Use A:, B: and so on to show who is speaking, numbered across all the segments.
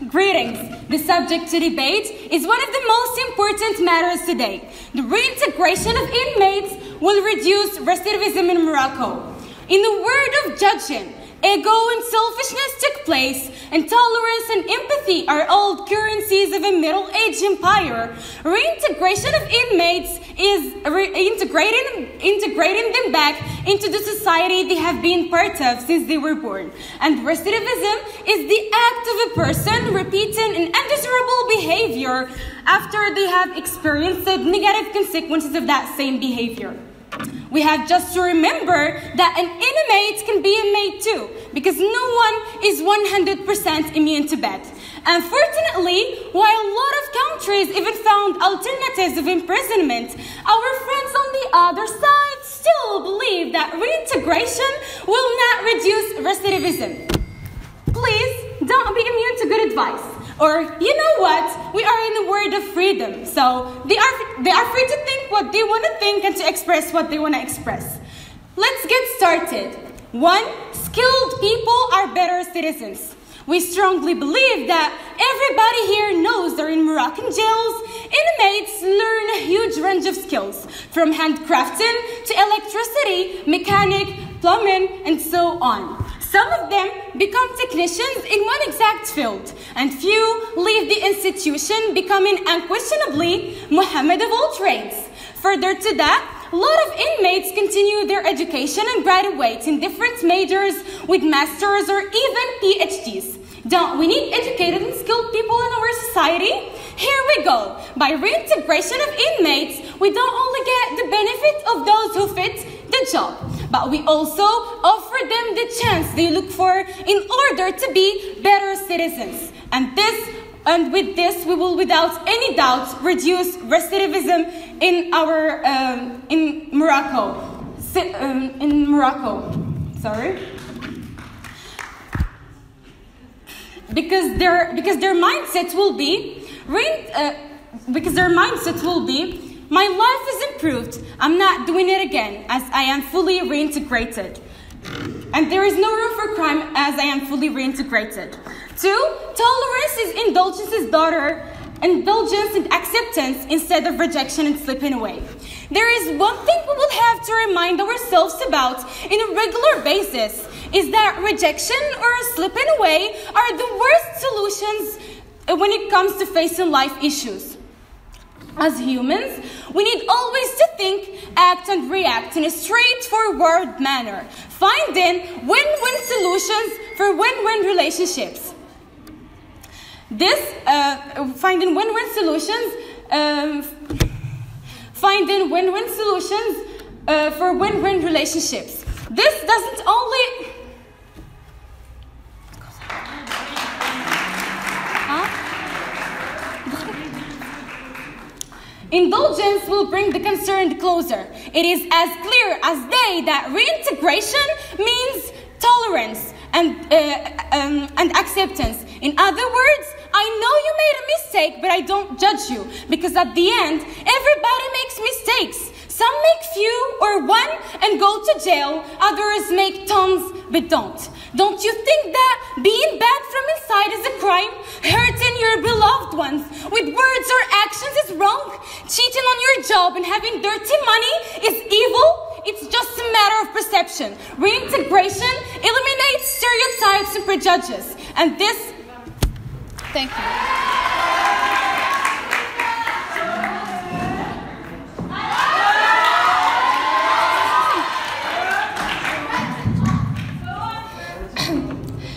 A: Greetings. The subject to debate is one of the most important matters today. The reintegration of inmates will reduce recidivism in Morocco. In the word of Judson, ego and selfishness took place, and tolerance and empathy are old currencies of a middle-aged empire. Reintegration of inmates is integrating them back into the society they have been part of since they were born. And recidivism is the act of a person repeating an undesirable behavior after they have experienced the negative consequences of that same behavior. We have just to remember that an inmate can be inmate too, because no one is 100% immune to bad. Unfortunately, while a lot of countries even found alternatives of imprisonment, our friends on the other side still believe that reintegration will not reduce recidivism. Please don't be immune to good advice. Or, you know what? We are in the world of freedom, so they are free to think what they want to think and to express what they want to express. Let's get started. 1. Skilled people are better citizens. We strongly believe that everybody here knows that in Moroccan jails, inmates learn a huge range of skills, from handcrafting to electricity, mechanic, plumbing, and so on. Some of them become technicians in one exact field, and few leave the institution becoming unquestionably Muhammad of all trades. Further to that, a lot of inmates continue their education and graduate in different majors with masters or even PhDs. Don't we need educated and skilled people in our society? Here we go. By reintegration of inmates, we don't only get the benefit of those who fit the job, but we also offer them the chance they look for in order to be better citizens. And with this, we will without any doubt reduce recidivism in Morocco. Because their mindset will be my life is improved. I'm not doing it again as I am fully reintegrated. And there is no room for crime as I am fully reintegrated. 2. Tolerance is indulgence's daughter. Indulgence and acceptance instead of rejection and slipping away. There is one thing we will have to remind ourselves about in a regular basis, is that rejection or slipping away are the worst solutions when it comes to facing life issues. As humans, we need always to think, act, and react in a straightforward manner, finding win-win solutions for win-win relationships. Finding win-win solutions for win-win relationships. This doesn't only... Indulgence will bring the concerned closer. It is as clear as day that reintegration means tolerance and acceptance. In other words, I know you made a mistake, but I don't judge you, because at the end, everybody makes mistakes. Some make few or one and go to jail. Others make tons but don't. Don't you think that being bad from inside is a crime? Hurting your beloved ones with words or actions is wrong? Cheating on your job and having dirty money is evil? It's just a matter of perception. Reintegration eliminates stereotypes and prejudices. And this... Thank you.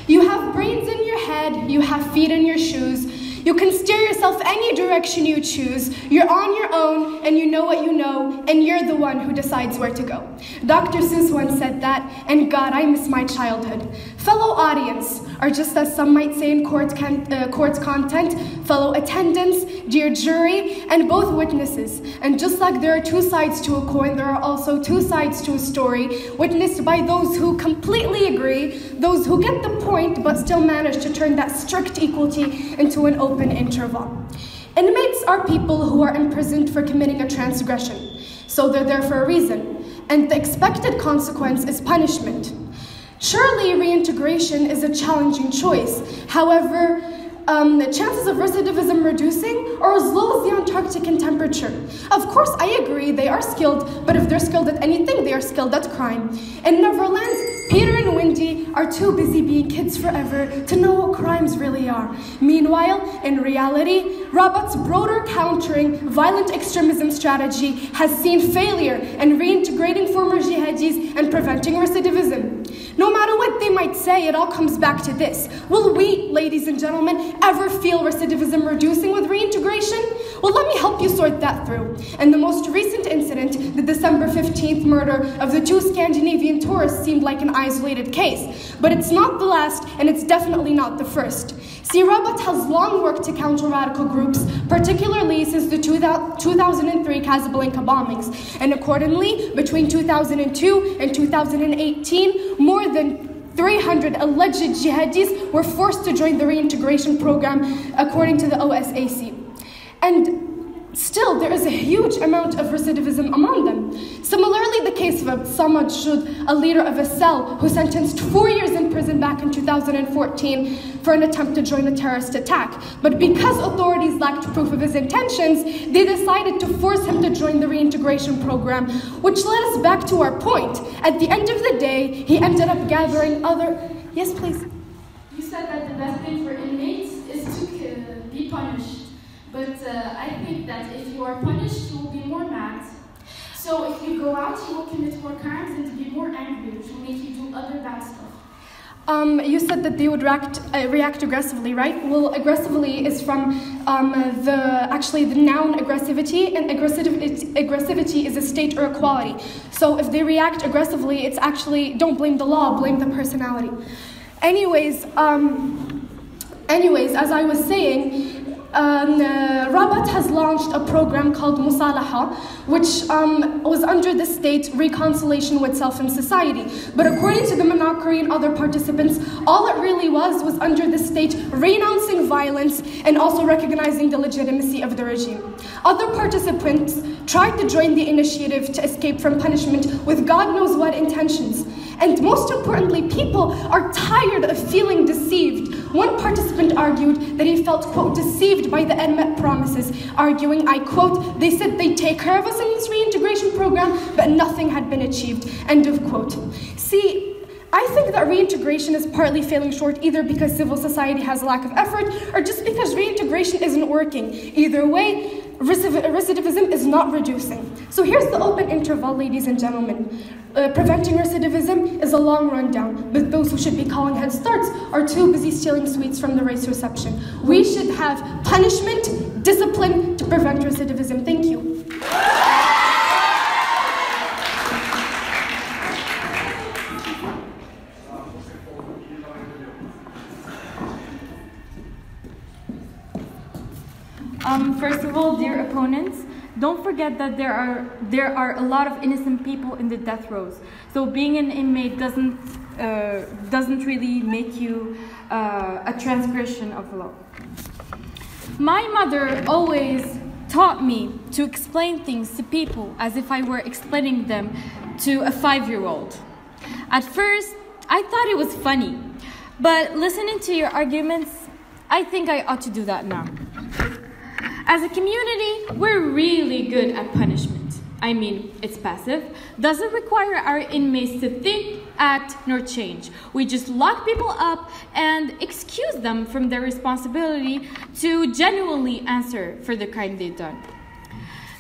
B: You have brains in your head, you have feet in your shoes. You can steer yourself any direction you choose. You're on your own, and you know what you know, and you're the one who decides where to go. Dr. Seuss once said that, and God, I miss my childhood. Fellow audience, or just as some might say in court's content, fellow attendants, dear jury, and both witnesses. And just like there are two sides to a coin, there are also two sides to a story, witnessed by those who completely agree, those who get the point but still manage to turn that strict equality into an open interval. Inmates are people who are imprisoned for committing a transgression, so they're there for a reason, and the expected consequence is punishment. Surely reintegration is a challenging choice. However, the chances of recidivism reducing are as low as the Antarctic in temperature. Of course, I agree, they are skilled, but if they're skilled at anything, they are skilled at crime. In Neverland, Peter and Wendy are too busy being kids forever to know what crimes really are. Meanwhile, in reality, Rabat's broader countering violent extremism strategy has seen failure in reintegrating former jihadis and preventing recidivism. No matter what they might say, it all comes back to this. Will we, ladies and gentlemen, ever feel recidivism reducing with reintegration? Well, let me help you sort that through. In the most recent incident, the December 15th murder of the 2 Scandinavian tourists seemed like an isolated case. But it's not the last, and it's definitely not the first. See, Rabat has long worked to counter radical groups, particularly since the 2003 Casablanca bombings. And accordingly, between 2002 and 2018, more than 300 alleged jihadis were forced to join the reintegration program, according to the OSAC. And still, there is a huge amount of recidivism among them. Similarly, the case of Samad Shud, a leader of a cell who sentenced 4 years in prison back in 2014 for an attempt to join a terrorist attack. But because authorities lacked proof of his intentions, they decided to force him to join the reintegration program, which led us back to our point. At the end of the day, he ended up gathering other... Yes, please.
C: You said that the best thing for inmates is to be punished. But I think that if you are punished, you will be more mad. So if you go out, you will commit more crimes and to be more angry, which will make you do other bad stuff.
B: You said that they would react aggressively, right? Well, aggressively is from the noun aggressivity, and aggressivity is a state or a quality. So if they react aggressively, it's actually, don't blame the law, blame the personality. Anyways, as I was saying, Rabat has launched a program called Musalaha, which was under the state reconciliation with self and society. But according to the Manakri and other participants, all it really was under the state renouncing violence and also recognizing the legitimacy of the regime. Other participants tried to join the initiative to escape from punishment with God knows what intentions. And most importantly, people are tired of feeling deceived. One participant argued that he felt, quote, deceived by the unmet promises, arguing, I quote, they said they'd take care of us in this reintegration program, but nothing had been achieved, end of quote. See, I think that reintegration is partly failing short either because civil society has a lack of effort or just because reintegration isn't working. Either way, recidivism is not reducing. So here's the open interval, ladies and gentlemen. Preventing recidivism is a long rundown, but those who should be calling head starts are too busy stealing sweets from the race reception. We should have punishment, discipline to prevent recidivism. Thank you.
D: First of all, dear opponents, don't forget that there are a lot of innocent people in the death rows. So being an inmate doesn't really make you a transgression of the law. My mother always taught me to explain things to people as if I were explaining them to a 5-year-old. At first, I thought it was funny, but listening to your arguments, I think I ought to do that now. As a community, we're really good at punishment. I mean, it's passive, doesn't require our inmates to think, act, nor change. We just lock people up and excuse them from their responsibility to genuinely answer for the crime they've done.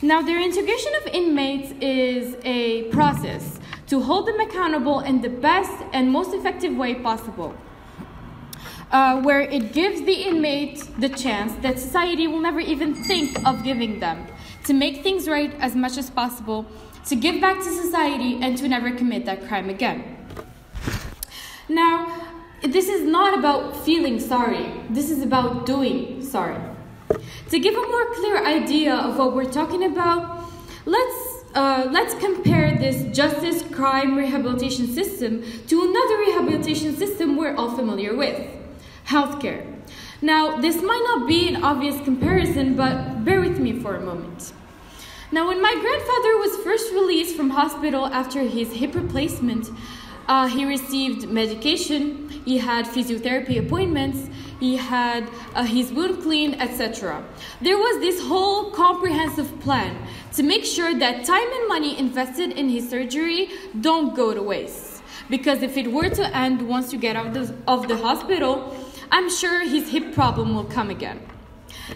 D: Now, the reintegration of inmates is a process to hold them accountable in the best and most effective way possible. Where it gives the inmate the chance that society will never even think of giving them, to make things right as much as possible, to give back to society, and to never commit that crime again. Now, this is not about feeling sorry. This is about doing sorry. To give a more clear idea of what we're talking about, let's compare this justice crime rehabilitation system to another rehabilitation system we're all familiar with. Healthcare. Now, this might not be an obvious comparison, but bear with me for a moment. Now, when my grandfather was first released from hospital after his hip replacement, He received medication, he had physiotherapy appointments, he had his wound cleaned, etc. There was this whole comprehensive plan to make sure that time and money invested in his surgery don't go to waste. Because if it were to end once you get out of the hospital, I'm sure his hip problem will come again.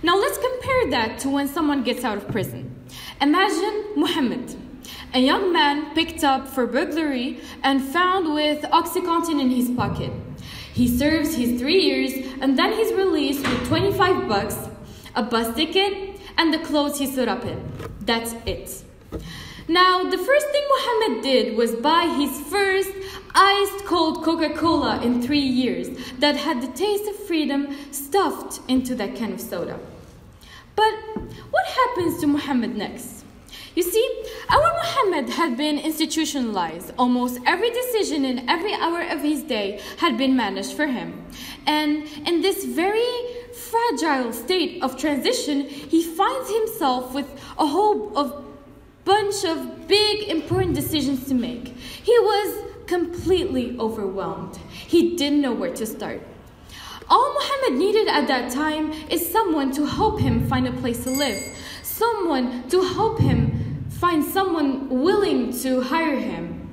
D: Now let's compare that to when someone gets out of prison. Imagine Muhammad, a young man picked up for burglary and found with OxyContin in his pocket. He serves his 3 years and then he's released with $25, a bus ticket, and the clothes he stood up in. That's it. Now, the first thing Muhammad did was buy his first iced cold Coca-Cola in 3 years that had the taste of freedom stuffed into that can of soda. But what happens to Muhammad next? You see, our Muhammad had been institutionalized. Almost every decision in every hour of his day had been managed for him. And in this very fragile state of transition, he finds himself with a whole bunch of big, important decisions to make. He was completely overwhelmed. He didn't know where to start. All Muhammad needed at that time is someone to help him find a place to live, someone to help him find someone willing to hire him.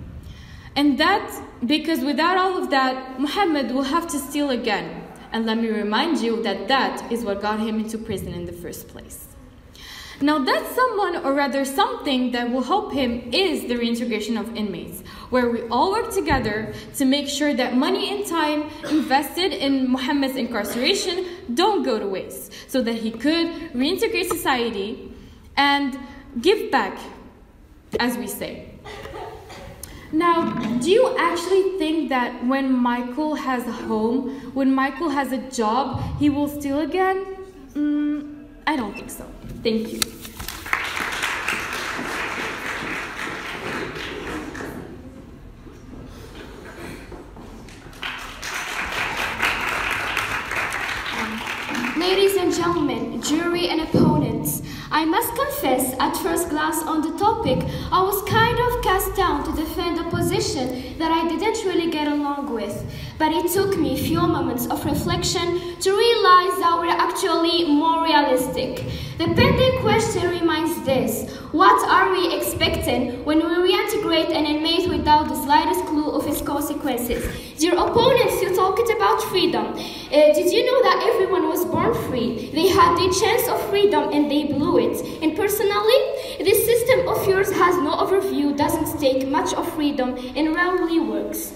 D: And that, because without all of that, Muhammad will have to steal again. And let me remind you that that is what got him into prison in the first place. Now that someone, or rather something that will help him, is the reintegration of inmates, where we all work together to make sure that money and time invested in Muhammad's incarceration don't go to waste, so that he could reintegrate society and give back, as we say. Now, do you actually think that when Michael has a home, when Michael has a job, he will steal again? I don't think so. Thank you.
E: Ladies and gentlemen, jury and opponents, I must confess, at first glance on the topic, I was kind of cast down to defend a position that I didn't really get along with. But it took me a few moments of reflection to realize that we're actually more realistic. The pending question remains this: what are we expecting when we reintegrate an inmate without the slightest clue of its consequences? Dear opponents, you talked about freedom. Did you know that everyone was born free? They had the chance of freedom and they blew it. And personally, this system of yours has no overview, doesn't stake much of freedom, and rarely works.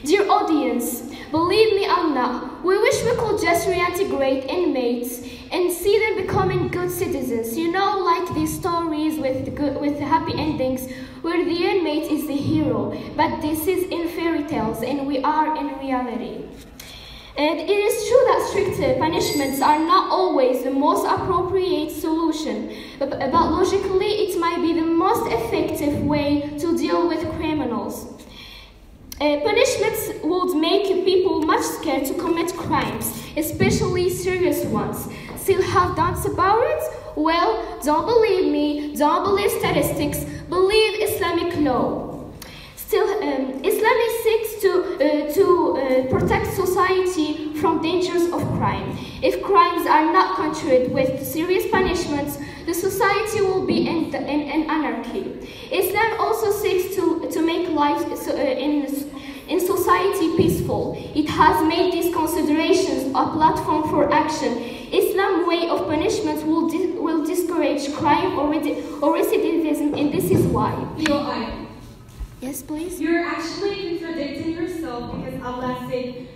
E: Dear audience, believe me or not, we wish we could just reintegrate inmates and see them becoming good citizens. You know, like these stories with happy endings where the inmate is the hero. But this is in fairy tales and we are in reality. And it is true that strict punishments are not always the most appropriate solution, but logically it might be the most effective way to deal with criminals. Punishments would make people much scared to commit crimes, especially serious ones. Still have doubts about it? Well, don't believe me, don't believe statistics, believe Islamic law. Still, Islam seeks to protect society from dangers of crime. If crimes are not punished with serious punishments, the society will be in anarchy. Islam also seeks to make life in society peaceful. It has made these considerations a platform for action. Islam's way of punishment will discourage crime or recidivism, and this is why. Yes, please?
A: You're actually contradicting yourself because Allah said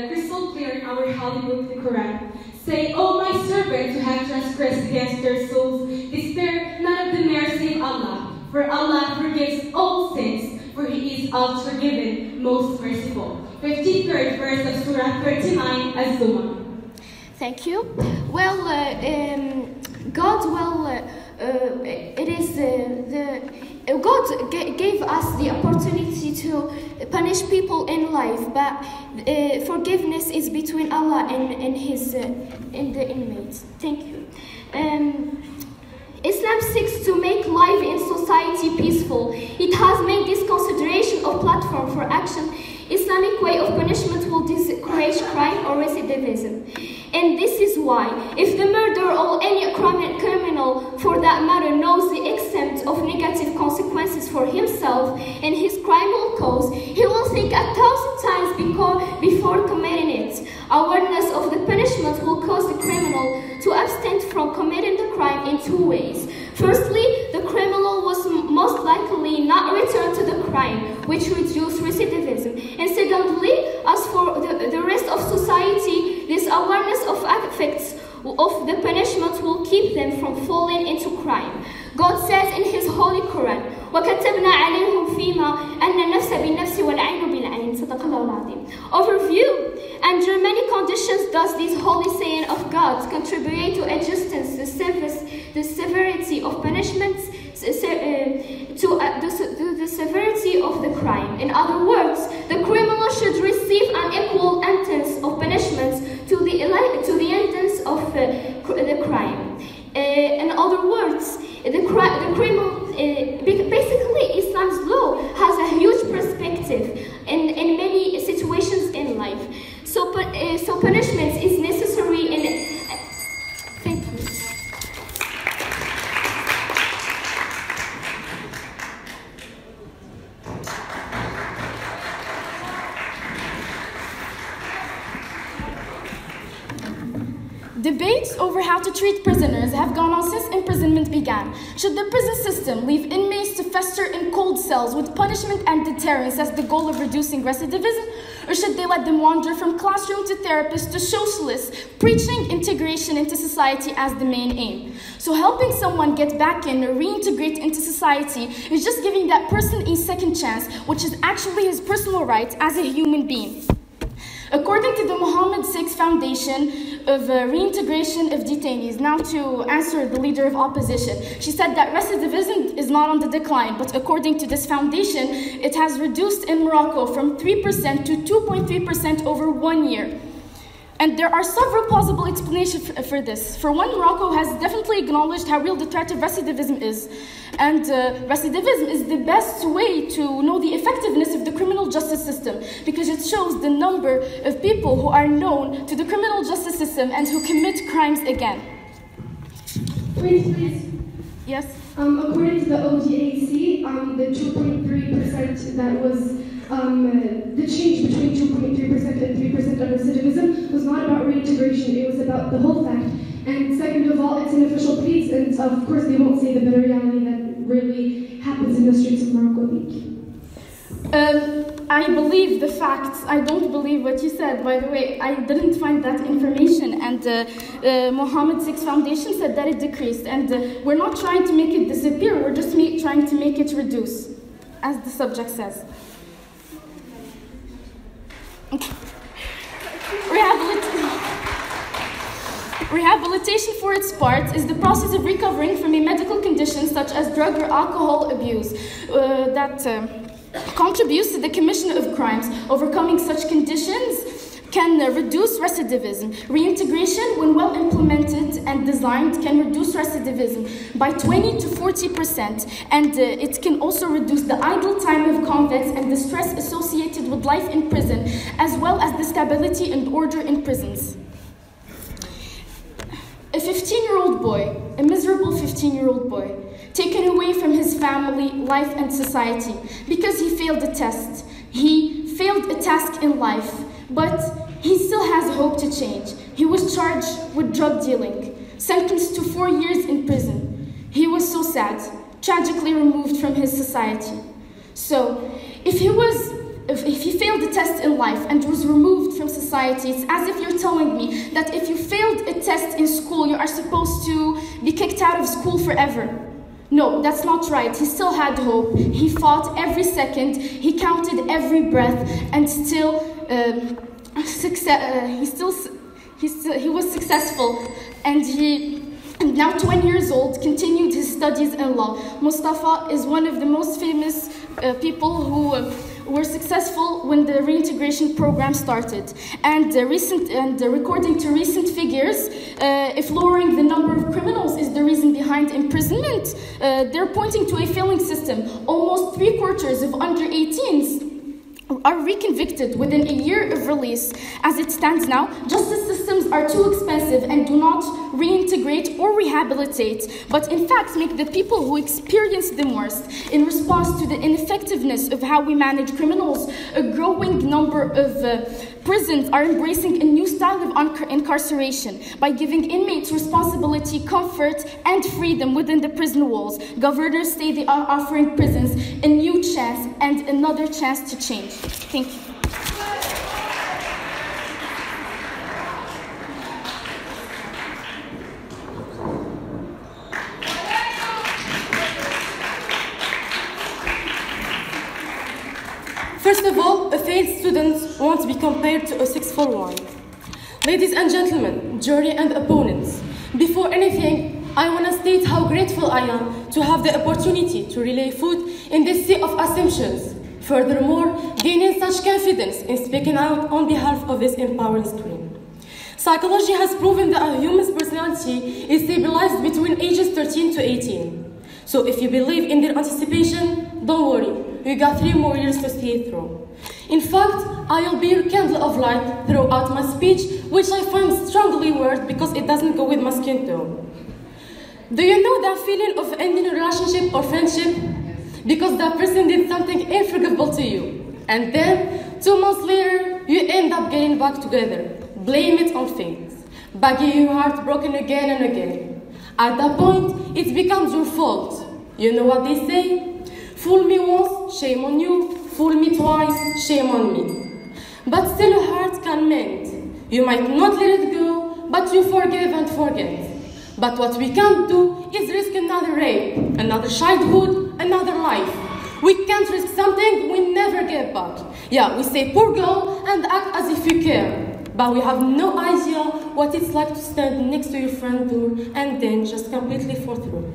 A: crystal clear in our holy book, the Quran. Say, "O my servants who have transgressed against their souls, despair not of the mercy of Allah, for Allah forgives all sins, for He is oft forgiven, most merciful." 53rd verse of Surah 39 Az-Zumar.
E: Thank you. Well, God God gave us the opportunity to punish people in life, but forgiveness is between Allah and the inmates. Thank you. Islam seeks to make life in society peaceful. It has made this consideration a platform for action, Islamic way of punishment will discourage crime or recidivism. And this is why, if the murderer or any criminal for that matter knows the extent of negative consequences for himself and his crime will cause, he will think 1,000 times before committing it. Awareness of the punishment will cause the criminal to abstain from committing the crime in two ways. Firstly, the criminal was most likely not return to the crime, which reduces recidivism. And secondly, as for the rest of society, this awareness of effects of the punishment will keep them from falling into crime. God says in His Holy Quran, وَكَتَبْنَا عَلَيْهِمْ فِيمَا أَنَّ النَّفْسَ بِالنَّفْسِ وَالْعَيْنُ بِالْعَيْنِ صدق الله العظيم. Overview. Under many conditions does this holy saying of God contribute to adjustments the severity of punishments to the severity of the crime. In other words, the criminal should receive an equal sentence of punishments to the sentence of the crime. In other words, the criminal, basically Islam's law has a huge perspective in many situations in life. So punishment is necessary in. Thank you.
B: Debates over how to treat prisoners have gone on since imprisonment began. Should the prison system leave inmates to fester in cold cells with punishment and deterrence as the goal of reducing recidivism? Or should they let them wander from classroom to therapist to socialists, preaching integration into society as the main aim? So helping someone get back in or reintegrate into society is just giving that person a second chance, which is actually his personal right as a human being. According to the Muhammad VI Foundation of Reintegration of Detainees, now to answer the leader of opposition, she said that recidivism is not on the decline, but according to this foundation, it has reduced in Morocco from 3% to 2.3% over 1 year. And there are several plausible explanations for this. For one, Morocco has definitely acknowledged how real the threat of recidivism is. And recidivism is the best way to know the effectiveness of the criminal justice system because it shows the number of people who are known to the criminal justice system and who commit crimes again.
F: Please.
B: Yes?
F: According to the OGAC, the 2.3% that was the change between 2.3% and 3% of recidivism was not about reintegration, it was about the whole fact. And second of all, it's an official piece, and of course they won't say the bitter reality that really happens in the streets of Morocco. Thank you.
B: I believe the facts. I don't believe what you said. By the way, I didn't find that information, and Muhammad VI Foundation said that it decreased, and we're not trying to make it disappear, we're just trying to make it reduce, as the subject says. Rehabilitation, for its part, is the process of recovering from a medical condition such as drug or alcohol abuse that contributes to the commission of crimes. Overcoming such conditions can reduce recidivism. Reintegration, when well implemented and designed, can reduce recidivism by 20 to 40%, and it can also reduce the idle time of convicts and the stress associated with life in prison, as well as the stability and order in prisons. A 15-year-old boy, a miserable 15-year-old boy, taken away from his family, life, and society because he failed a test. He failed a task in life, but he still has hope to change. He was charged with drug dealing, sentenced to 4 years in prison. He was so sad, tragically removed from his society. So, if he failed a test in life and was removed from society, it's as if you're telling me that if you failed a test in school, you are supposed to be kicked out of school forever. No, that's not right. He still had hope. He fought every second. He counted every breath, and still, he was successful. And he, now 20 years old, continued his studies in law. Mustafa is one of the most famous people who were successful when the reintegration program started. And according to recent figures, if lowering the number of criminals is the reason behind imprisonment, they're pointing to a failing system. Almost 3/4 of under 18s
C: are reconvicted within a year of release. As it stands now, justice systems are too expensive and do not reintegrate or rehabilitate, but in fact make the people who experience them worse. In response to the ineffectiveness of how we manage criminals, a growing number of prisons are embracing a new style of incarceration by giving inmates responsibility, comfort, and freedom within the prison walls. Governors say they are offering prisons a new chance and another chance to change. Thank you.
G: First of all, a failed student won't be compared to a successful one. Ladies and gentlemen, jury and opponents, before anything, I want to state how grateful I am to have the opportunity to relay food in this sea of assumptions. Furthermore, gaining such confidence in speaking out on behalf of this empowering screen. Psychology has proven that a human's personality is stabilized between ages 13 to 18. So if you believe in their anticipation, don't worry, you got 3 more years to see it through. In fact, I'll be your candle of light throughout my speech, which I find strongly worded because it doesn't go with my skin tone. Do you know that feeling of ending a relationship or friendship because that person did something unforgivable to you, and then 2 months later you end up getting back together? Blame it on fate, begging your heart broken again and again. At that point, it becomes your fault. You know what they say? Fool me once, shame on you. Fool me twice, shame on me. But still a heart can mend. You might not let it go, but you forgive and forget. But what we can't do is risk another rape, another childhood, another life. We can't risk something we never get back. Yeah, we say poor girl and act as if we care. But we have no idea what it's like to stand next to your front door and then just completely fall through.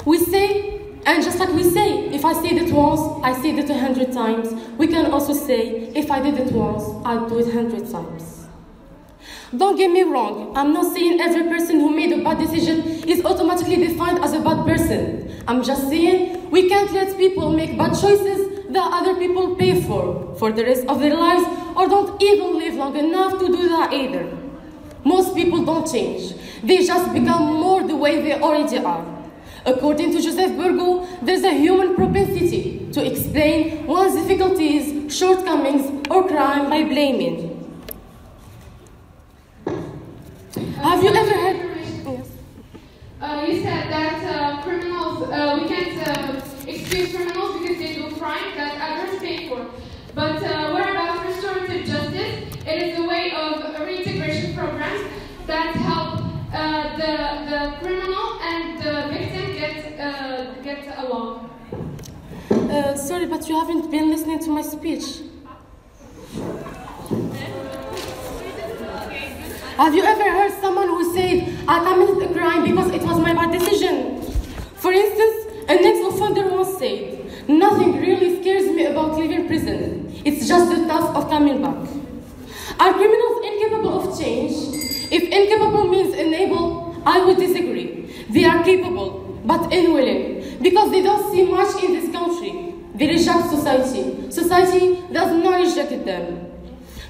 G: We say, and just like we say, if I said it once, I said it 100 times. We can also say, if I did it once, I'd do it 100 times. Don't get me wrong, I'm not saying every person who made a bad decision is automatically defined as a bad person. I'm just saying we can't let people make bad choices that other people pay for the rest of their lives, or don't even live long enough to do that either. Most people don't change. They just become more the way they already are. According to Joseph Burgo, there's a human propensity to explain one's difficulties, shortcomings, or crime by blaming. Have you ever heard? Yes.
F: You said that criminals, we can't excuse criminals because they do crime that others pay for. But what about restorative justice? It is a way of reintegration programs that help the criminal and the victim get along.
G: Sorry, but you haven't been listening to my speech. Have you ever heard someone who said, I committed a crime because it was my bad decision? For instance, an ex-offender once said, nothing really scares me about leaving prison. It's just the thought of coming back. Are criminals incapable of change? If incapable means unable, I would disagree. They are capable, but unwilling, because they don't see much in this country. They reject society. Society does not reject them.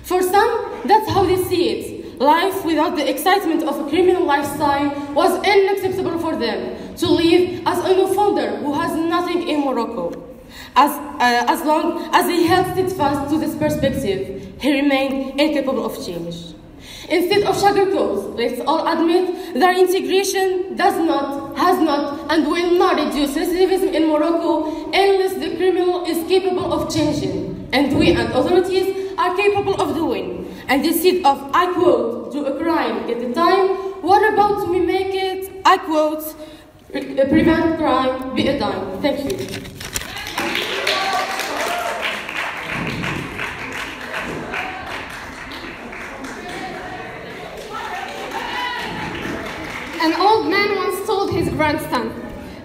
G: For some, that's how they see it. Life without the excitement of a criminal lifestyle was unacceptable for them. To live as an offender who has nothing in Morocco. As long as he held steadfast to this perspective, he remained incapable of change. Instead of sugarcoat, let's all admit that integration has not, and will not reduce recidivism in Morocco unless the criminal is capable of changing, and we and authorities are capable of doing. And instead of, I quote, do a crime, get the time, what about we make it, I quote, prevent crime, be a dime. Thank you.
H: An old man once told his grandson,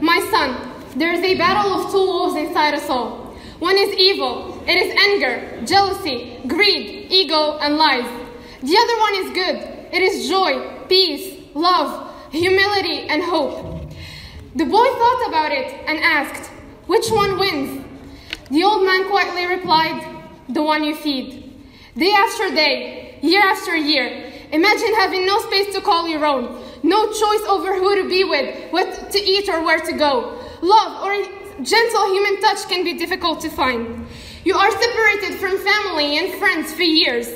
H: my son, there is a battle of 2 wolves inside us all. One is evil. It is anger, jealousy, greed, ego, and lies. The other one is good. It is joy, peace, love, humility, and hope. The boy thought about it and asked, which one wins? The old man quietly replied, the one you feed. Day after day, year after year, imagine having no space to call your own, no choice over who to be with, what to eat or where to go. Love or gentle human touch can be difficult to find. You are separated from family and friends for years.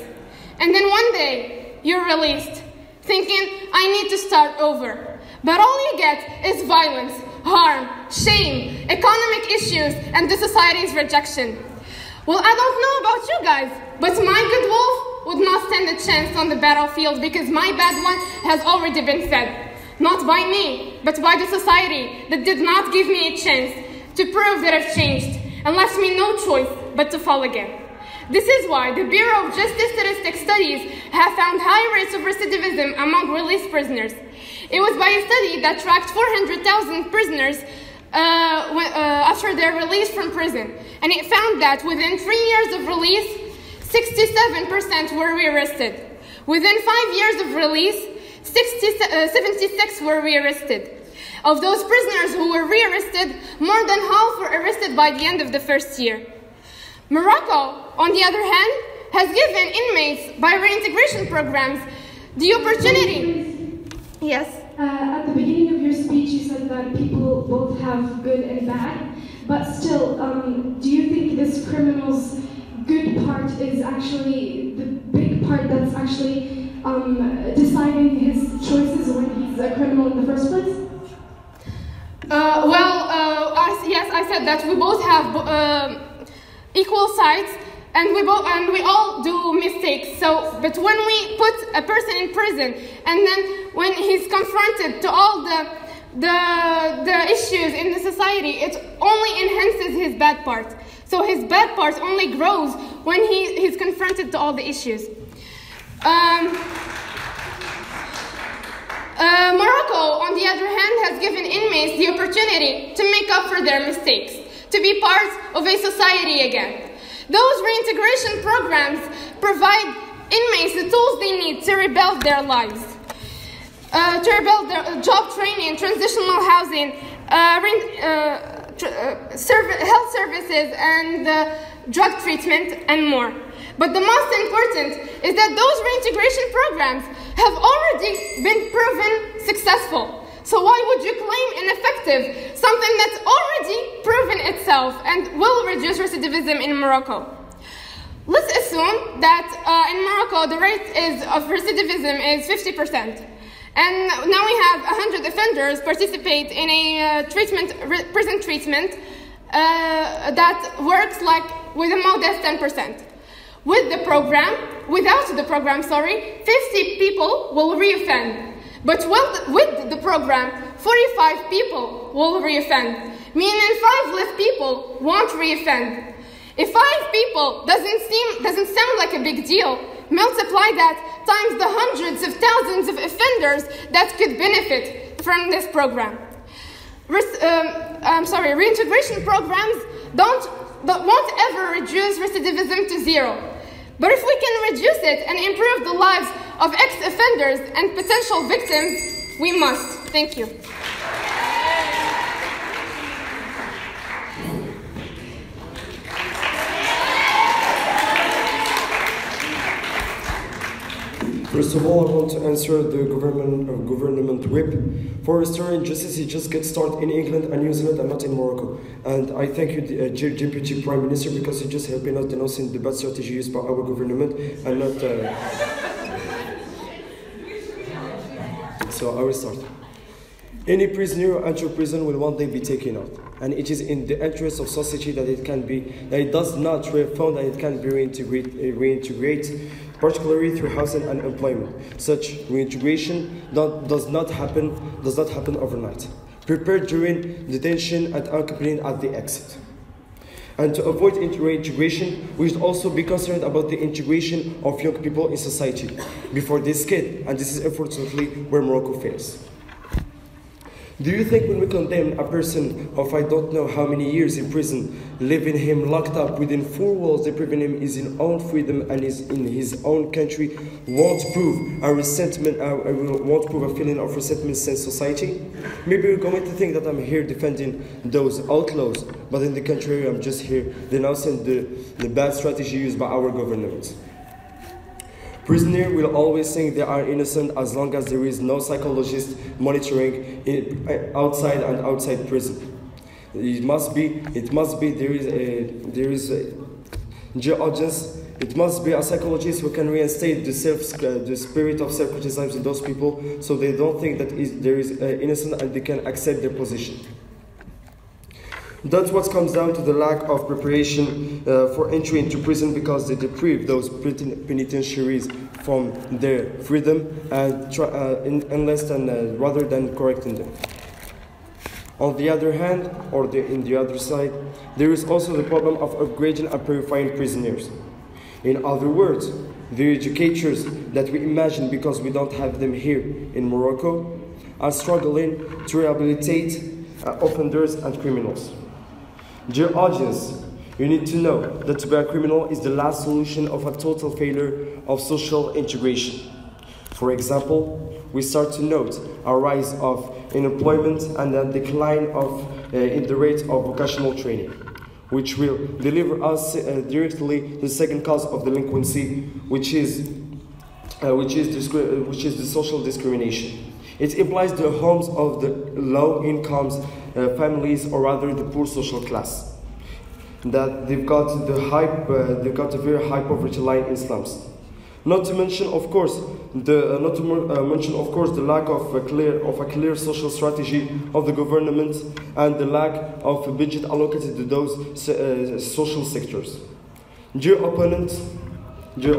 H: And then one day, you're released, thinking, I need to start over. But all you get is violence, harm, shame, economic issues, and the society's rejection. Well, I don't know about you guys, but my good wolf would not stand a chance on the battlefield because my bad one has already been fed. Not by me, but by the society that did not give me a chance to prove that I've changed and left me no choice but to fall again. This is why the Bureau of Justice Statistic Studies have found high rates of recidivism among released prisoners. It was by a study that tracked 400,000 prisoners after their release from prison, and it found that within 3 years of release, 67% were rearrested. Within 5 years of release, 76 were rearrested. Of those prisoners who were rearrested, more than half were arrested by the end of the first year. Morocco, on the other hand, has given inmates by reintegration programs the opportunity. Yes?
F: At the beginning of your speech, you said that people both have good and bad, but still, do you think this criminal's good part is actually the big part that's actually deciding his choices when he's a criminal in the first place?
H: Yes, I said that we both have equal sides, and we all do mistakes. But when we put a person in prison, and then when he's confronted to all the issues in the society, it only enhances his bad part. So his bad part only grows when he's confronted to all the issues. Morocco, on the other hand, has given inmates the opportunity to make up for their mistakes, to be part of a society again. Those reintegration programs provide inmates the tools they need to rebuild their lives, to rebuild their job training, transitional housing, health services, and drug treatment, and more. But the most important is that those reintegration programs have already been proven successful. So why would you claim ineffective something that's already proven itself and will reduce recidivism in Morocco? Let's assume that in Morocco the rate of recidivism is 50%. And now we have 100 offenders participate in a prison treatment that works like with a modest 10%. Without the program, 50 people will reoffend. But with the program, 45 people will reoffend, meaning 5 less people won't reoffend. If 5 people doesn't sound like a big deal, multiply that times the hundreds of thousands of offenders that could benefit from this program. Reintegration programs won't ever reduce recidivism to 0. But if we can reduce it and improve the lives of ex-offenders and potential victims, we must. Thank you.
I: First of all, I want to answer the government whip. For restoring justice, it just gets started in England and New Zealand and not in Morocco. And I thank you, Deputy Prime Minister, because you just helping us denouncing the bad strategy used by our government and not... So I will start. Any prisoner entering prison will one day be taken out, and it is in the interest of society that it does not refund and it can be reintegrate, particularly through housing and employment. Such reintegration does not happen overnight. Prepared during detention and accompanied at the exit. And to avoid reintegration, we should also be concerned about the integration of young people in society before they skid, and this is unfortunately where Morocco fails. Do you think when we condemn a person of I don't know how many years in prison, leaving him locked up within four walls, depriving him his own freedom and is in his own country, won't prove a resentment, won't prove a feeling of resentment since society? Maybe you're going to think that I'm here defending those outlaws, but in the contrary, I'm just here denouncing the bad strategy used by our government. Prisoners will always think they are innocent as long as there is no psychologist monitoring outside prison. It must be a psychologist who can reinstate the spirit of self-criticism in those people, so they don't think that there is innocent and they can accept their position. That's what comes down to the lack of preparation for entry into prison, because they deprive those penitentiaries from their freedom and rather than correcting them. On the other hand, in the other side, there is also the problem of upgrading and purifying prisoners. In other words, the educators that we imagine because we don't have them here in Morocco are struggling to rehabilitate offenders and criminals. Dear audience, you need to know that to be a criminal is the last solution of a total failure of social integration. For example, we start to note a rise of unemployment and a decline in the rate of vocational training, which will deliver us directly the second cause of delinquency, which is the social discrimination. It implies the homes of the low incomes families, or rather the poor social class, that they've got a very high poverty line in slums. Not to mention, of course, the lack of a clear social strategy of the government and the lack of a budget allocated to those social sectors. Dear opponents, you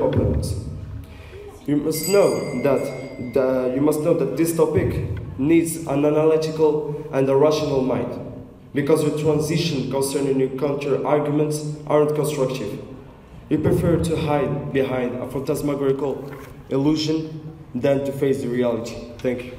I: must know that this topic needs an analytical and a rational mind, because your transition concerning your counter-arguments aren't constructive. You prefer to hide behind a phantasmagorical illusion than to face the reality. Thank you.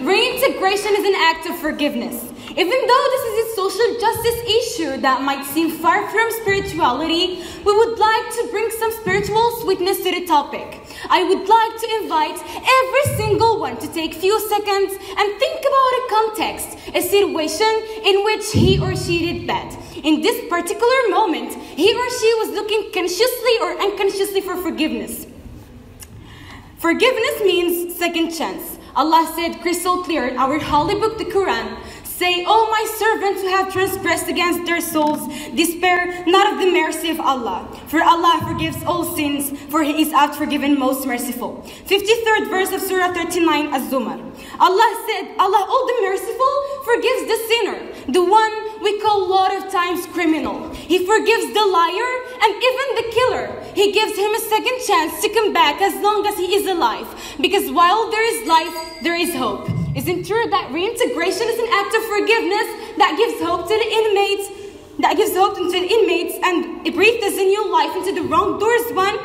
A: Reintegration is an act of forgiveness. Even though this is a social justice issue that might seem far from spirituality, we would like to bring some spiritual sweetness to the topic. I would like to invite every single one to take a few seconds and think about a context, a situation in which he or she did bad. In this particular moment, he or she was looking consciously or unconsciously for forgiveness. Forgiveness means second chance. Allah said crystal clear in our holy book, the Quran, "Say, O my servants who have transgressed against their souls, despair not of the mercy of Allah. For Allah forgives all sins, for He is oft forgiven, most merciful." 53rd verse of Surah 39, Az-Zumar. Allah said, Allah, all the merciful, forgives the sinner, the one we call a lot of times criminal. He forgives the liar and even the killer. He gives him a second chance to come back as long as he is alive. Because while there is life, there is hope. Isn't it true that reintegration is an act of forgiveness that gives hope to the inmates, and it breathes a new life into the wrongdoers one?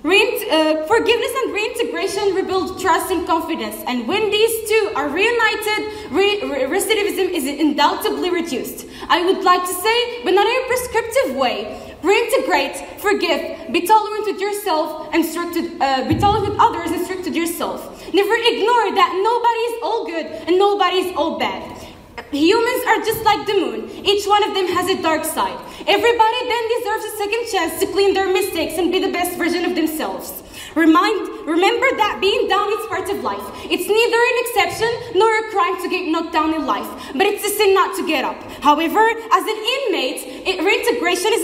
A: Forgiveness and reintegration rebuild trust and confidence, and when these two are reunited, recidivism is undoubtedly reduced. I would like to say, but not in a prescriptive way. Reintegrate, forgive, be tolerant with yourself, and be tolerant with others, and strict with yourself. Never ignore that nobody is all good and nobody is all bad. Humans are just like the moon. Each one of them has a dark side. Everybody then deserves a second chance to clean their mistakes and be the best version of themselves. Remember that being down is part of life. It's neither an exception nor a crime to get knocked down in life, but it's a sin not to get up. However, as an inmate, reintegration is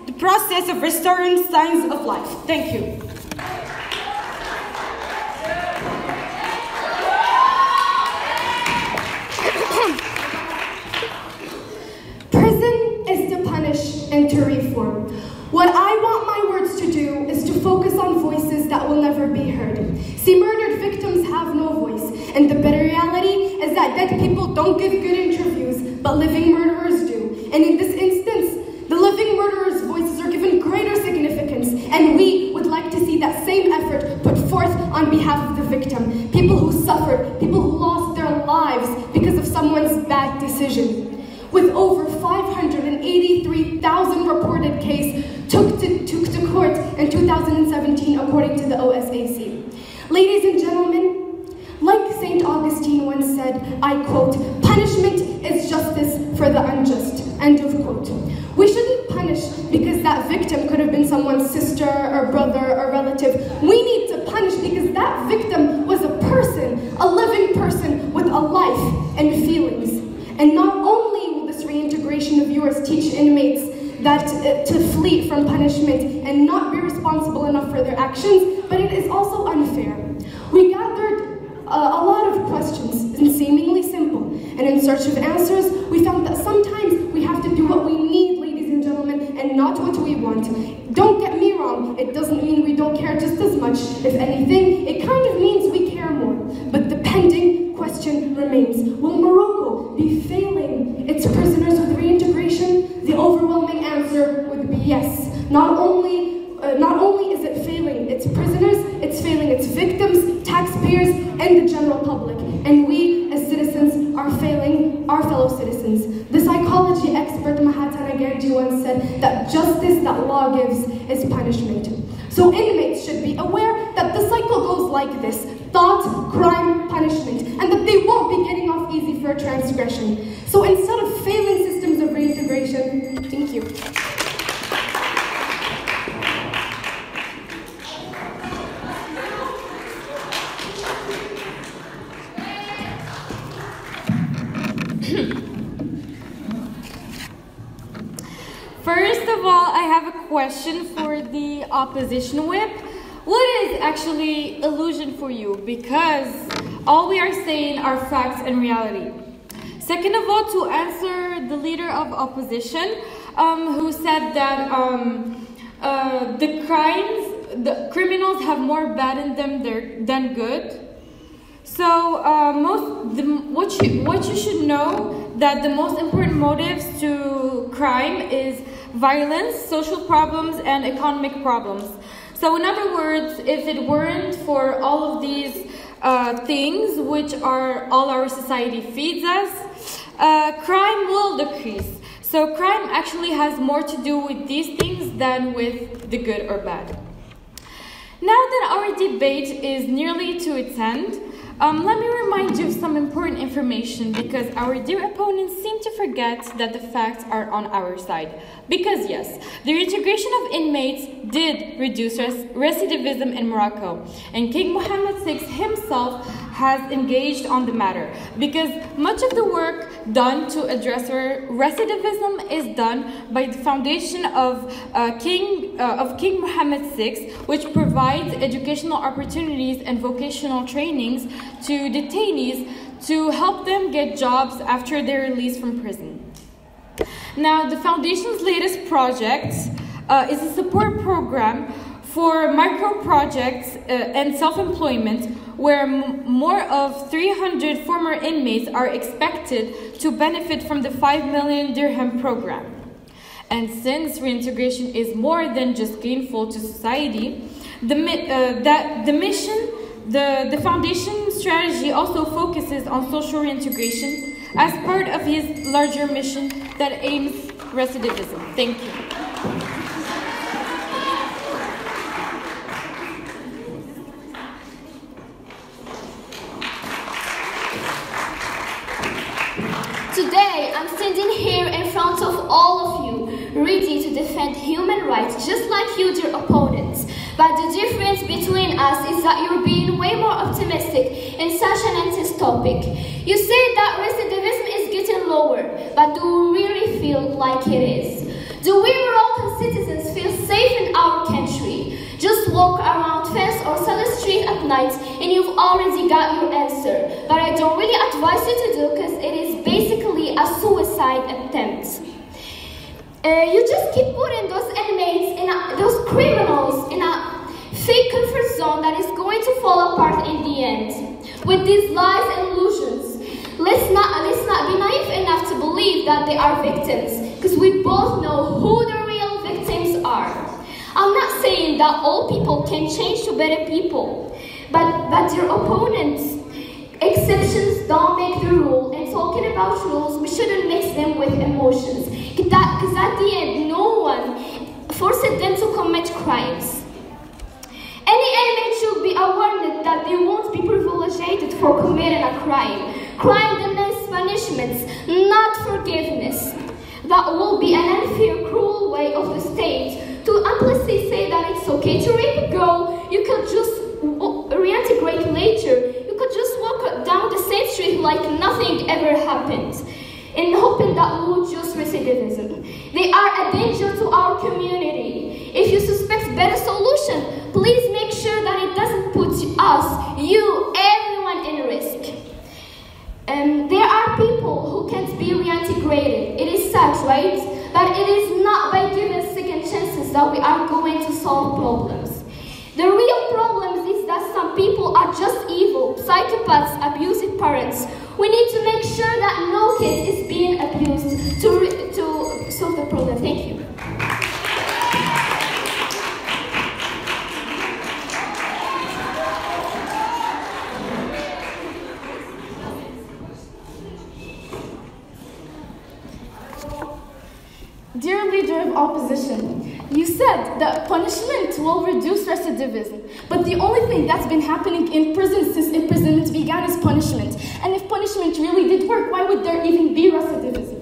A: the process of restoring signs of life. Thank you.
B: Prison is to punish and to reform. What I want my words to do is to focus on voices that will never be heard. See, murdered victims have no voice, and the bitter reality is that dead people don't give good interviews, but living murderers do. And in this instance, the living murderers' voices are given suffered, people who lost their lives because of someone's bad decision. With over 583,000 reported cases took to court in 2017, according to the OSAC. Ladies and gentlemen, like St. Augustine once said, I quote, "Punishment is justice for the unjust," end of quote. We shouldn't punish because that victim could have been someone's sister or brother or relative. We need to punish because that victim was a person, a living person with a life and feelings. And not only will this reintegration of yours teach inmates that to flee from punishment and not be responsible enough for their actions, but it is also unfair. We gathered a lot of questions, and seemingly simple, and in search of answers, we found that sometimes we have to do what we need, ladies and gentlemen, and not what we want. Don't get me wrong, it doesn't mean we don't care just as much. If anything, it kind of means we care more. But the pending question remains, will Morocco be failing its prisoners with reintegration? The overwhelming answer would be yes. Not only is it failing its prisoners, it's failing its victims, taxpayers, and the general public. And we, as citizens, are failing our fellow citizens. The psychology expert Mahatma Gandhi once said that justice that law gives is punishment. So inmates should be aware that the cycle goes like this: thought, crime, punishment, and that they won't be getting off easy for a transgression. So instead of failing systems of reintegration, thank you.
D: First of all, I have a question for the opposition whip. What is actually illusion for you? Because all we are saying are facts and reality. Second of all, to answer the leader of opposition, who said that the criminals have more bad in them than good. So what you should know that the most important motives to crime is violence, social problems, and economic problems. So in other words, if it weren't for all of these things, which are all our society feeds us, crime will decrease. So crime actually has more to do with these things than with the good or bad. Now that our debate is nearly to its end, let me remind you of some important information, because our dear opponents seem to forget that the facts are on our side. Because yes, the reintegration of inmates did reduce recidivism in Morocco, and King Mohammed VI himself has engaged on the matter, because much of the work done to address recidivism is done by the foundation of King Mohammed VI, which provides educational opportunities and vocational trainings to detainees to help them get jobs after their release from prison. Now, the Foundation's latest project is a support program for micro projects and self-employment, where more of 300 former inmates are expected to benefit from the 5 million dirham program. And since reintegration is more than just gainful to society, the Foundation strategy also focuses on social reintegration as part of his larger mission that aims recidivism. Thank you.
E: Today, I'm standing here in front of all of you, ready to defend human rights, just like you, dear opponents. But the difference between us is that you're being way more optimistic in such an intense topic. You say that recidivism is getting lower, but do we really feel like it is? Do we Moroccan citizens feel safe in our country? Just walk around Fez or Sala Street at night and you've already got your answer. But I don't really advise you to do, because it is basically a suicide attempt. You just keep putting those inmates, those criminals, in a fake comfort zone that is going to fall apart in the end. With these lies and illusions, let's not be naive enough to believe that they are victims, because we both know who the real victims are. I'm not saying that all people can change to better people, but your opponents, about rules, we shouldn't mix them with emotions. Because at the end, no one forced them to commit crimes. Any inmate should be aware that they won't be privileged for committing a crime. Crime demands punishments, not forgiveness. That will be an unfair, cruel way of the state to implicitly say that it's okay to rape a girl. You could just reintegrate later. You could just walk down the same street like nothing ever happened, in hoping that we would choose recidivism. They are a danger to our community. If you suspect better solution, please make sure that it doesn't put us, you, everyone in risk. There are people who can't be reintegrated. It is sad, right? But it is not by giving second chances that we are going to solve problems. The real problem is that some people are just evil, psychopaths, abusive parents. We need to make sure that no kid is being abused to solve the problem. Thank you.
B: Dear Leader of Opposition, you said that punishment will reduce recidivism, but the only thing that's been happening in prison since imprisonment began is punishment. And if punishment really did work, why would there even be recidivism?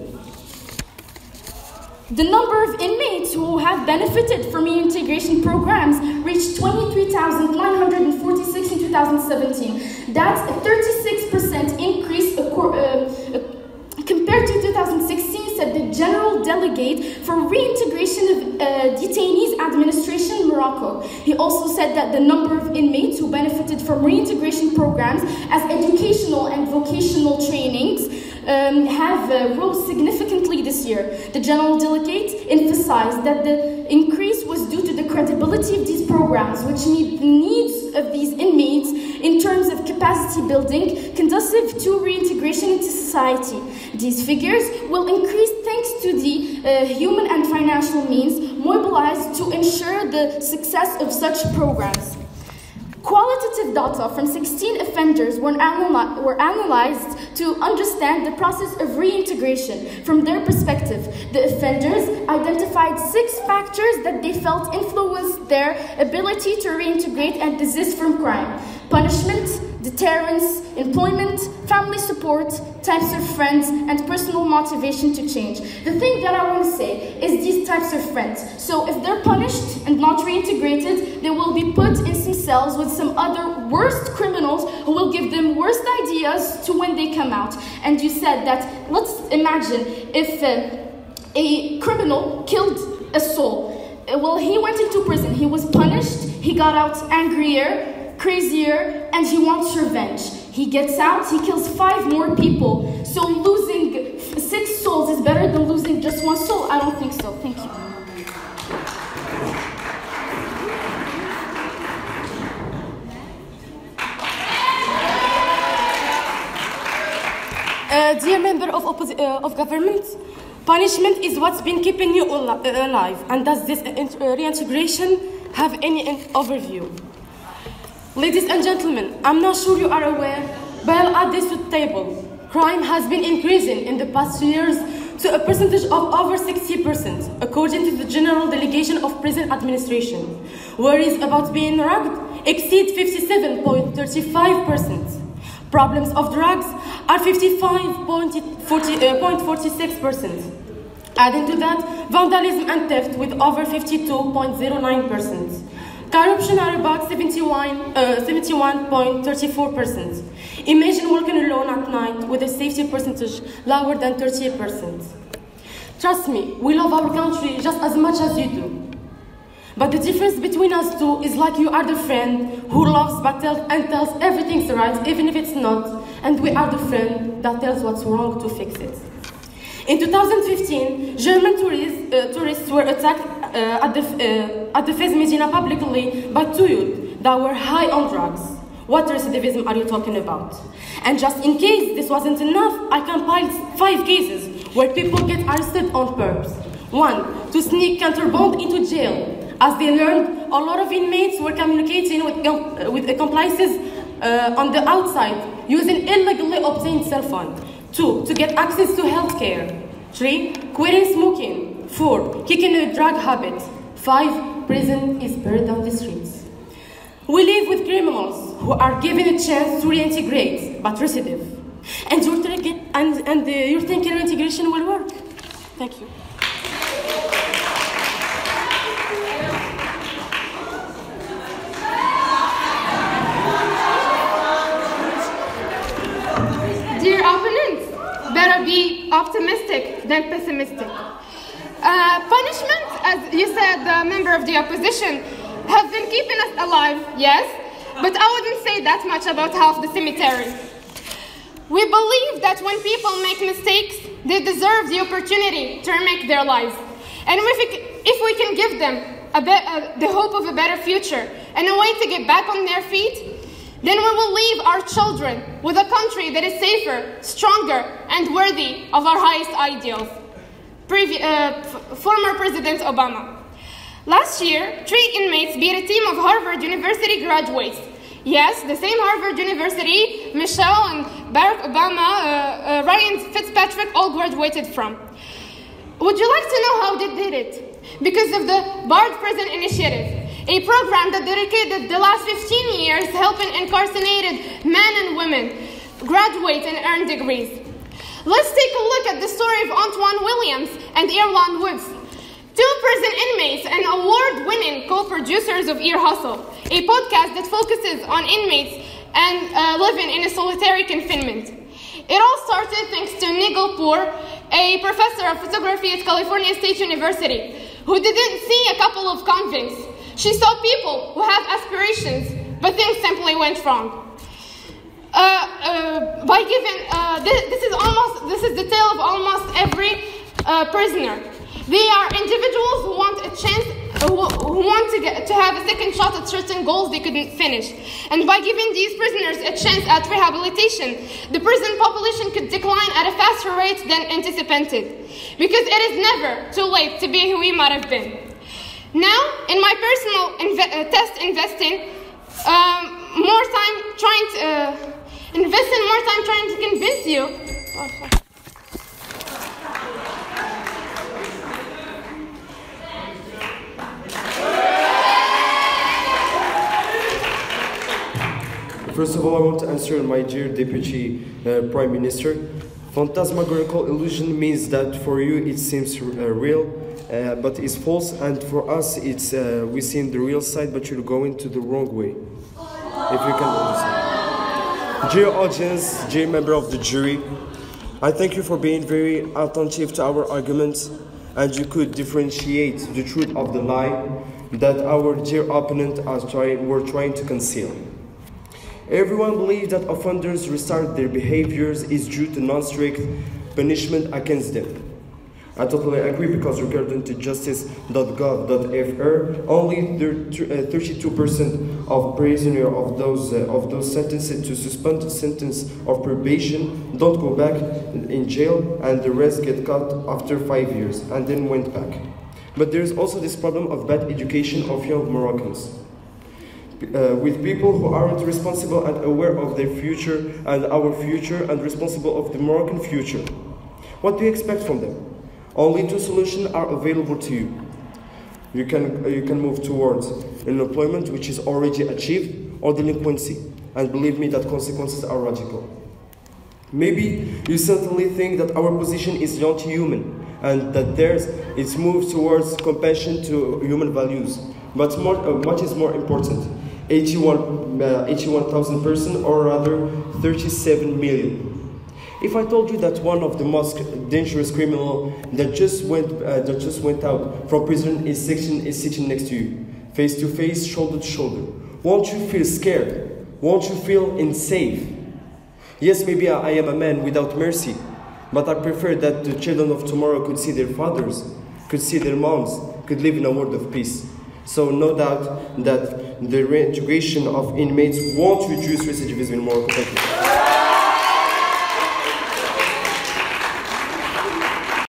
B: The number of inmates who have benefited from reintegration programs reached 23,946 in 2017. That's a 36% increase compared to 2016, said the General Delegate for Reintegration of Detainees Administration, Morocco. He also said that the number of inmates who benefited from reintegration programs as educational and vocational trainings have rose significantly this year. The General Delegate emphasized that the increase was due to the credibility of these programs, which meet the needs of these inmates in terms of capacity building, conducive to reintegration into society. These figures will increase thanks to the human and financial means mobilized to ensure the success of such programs. Qualitative data from 16 offenders were analyzed to understand the process of reintegration. From their perspective, the offenders identified 6 factors that they felt influenced their ability to reintegrate and desist from crime: punishment, deterrence, employment, family support, types of friends, and personal motivation to change. The thing that I want to say is these types of friends. So if they're punished and not reintegrated, they will be put in some cells with some other worst criminals who will give them worst ideas to when they come out. And you said that, let's imagine if a criminal killed a soul. Well, he went into prison, he was punished, he got out angrier, crazier, and he wants revenge. He gets out, he kills 5 more people. So losing 6 souls is better than losing just 1 soul? I don't think so. Thank you.
G: Dear member of government, punishment is what's been keeping you alive. And does this reintegration have any overview? Ladies and gentlemen, I'm not sure you are aware, but I'll add this to the table. Crime has been increasing in the past 2 years to a percentage of over 60%, according to the General Delegation of Prison Administration. Worries about being rugged exceed 57.35%. Problems of drugs are 55.46%. Adding to that, vandalism and theft with over 52.09%. Corruption are about 71.34%. Imagine working alone at night with a safety percentage lower than 38%. Trust me, we love our country just as much as you do. But the difference between us two is like you are the friend who loves but tells everything's right even if it's not, and we are the friend that tells what's wrong to fix it. In 2015, German tourists were attacked at the Fez Medina publicly by 2 youth that were high on drugs. What recidivism are you talking about? And just in case this wasn't enough, I compiled 5 cases where people get arrested on purpose. 1, to sneak contraband into jail. As they learned, a lot of inmates were communicating with accomplices on the outside using illegally obtained cell phone. 2. To get access to healthcare. 3. Quitting smoking. 4. Kicking a drug habit. 5. Prison is buried down the streets. We live with criminals who are given a chance to reintegrate, but recidive. And you think reintegration will work? Thank you.
H: Dear opponents, better be optimistic than pessimistic. Punishment, as you said, the member of the opposition, have been keeping us alive, yes, but I wouldn't say that much about half the cemetery. We believe that when people make mistakes, they deserve the opportunity to remake their lives. And if we can give them the hope of a better future and a way to get back on their feet, then we will leave our children with a country that is safer, stronger, and worthy of our highest ideals. Former President Obama. Last year, 3 inmates beat a team of Harvard University graduates. Yes, the same Harvard University Michelle and Barack Obama, Ryan Fitzpatrick all graduated from. Would you like to know how they did it? Because of the Barred Prison Initiative, a program that dedicated the last 15 years helping incarcerated men and women graduate and earn degrees. Let's take a look at the story of Antoine Williams and Earlonne Woods, 2 prison inmates and award-winning co-producers of Ear Hustle, a podcast that focuses on inmates and living in a solitary confinement. It all started thanks to Nigel Poor, a professor of photography at California State University, who didn't see a couple of convicts. She saw people who have aspirations, but things simply went wrong. This is the tale of almost every prisoner. They are individuals who want a chance, who want to have a second shot at certain goals they couldn't finish. And by giving these prisoners a chance at rehabilitation, the prison population could decline at a faster rate than anticipated. Because it is never too late to be who we might have been. Now, in my personal test investing, more time trying to convince you.
I: First of all, I want to answer my dear Deputy Prime Minister. Phantasmagorical illusion means that for you it seems real, but it's false, and for us it's we see in the real side, but you're going to the wrong way. If you can understand. Dear audience, dear member of the jury, I thank you for being very attentive to our arguments, and you could differentiate the truth of the lie that our dear opponent were trying to conceal. Everyone believes that offenders restart their behaviors is due to non-strict punishment against them. I totally agree, because according to justice.gov.fr, only 32% of prisoners of those sentenced to suspended sentence of probation don't go back in jail, and the rest get caught after 5 years and then went back. But there is also this problem of bad education of young Moroccans. With people who aren't responsible and aware of their future and our future and responsible of the Moroccan future. What do you expect from them? Only 2 solutions are available to you. You can move towards unemployment, which is already achieved, or delinquency. And believe me, that consequences are radical. Maybe you certainly think that our position is anti-human and that it's moved towards compassion to human values. But what is more important? 81,000 persons, or rather 37 million. If I told you that one of the most dangerous criminals that just went out from prison is sitting next to you, face to face, shoulder to shoulder, won't you feel scared? Won't you feel unsafe? Yes, maybe I am a man without mercy, but I prefer that the children of tomorrow could see their fathers, could see their moms, could live in a world of peace. So no doubt that the reintegration of inmates won't reduce recidivism in Morocco. Thank you.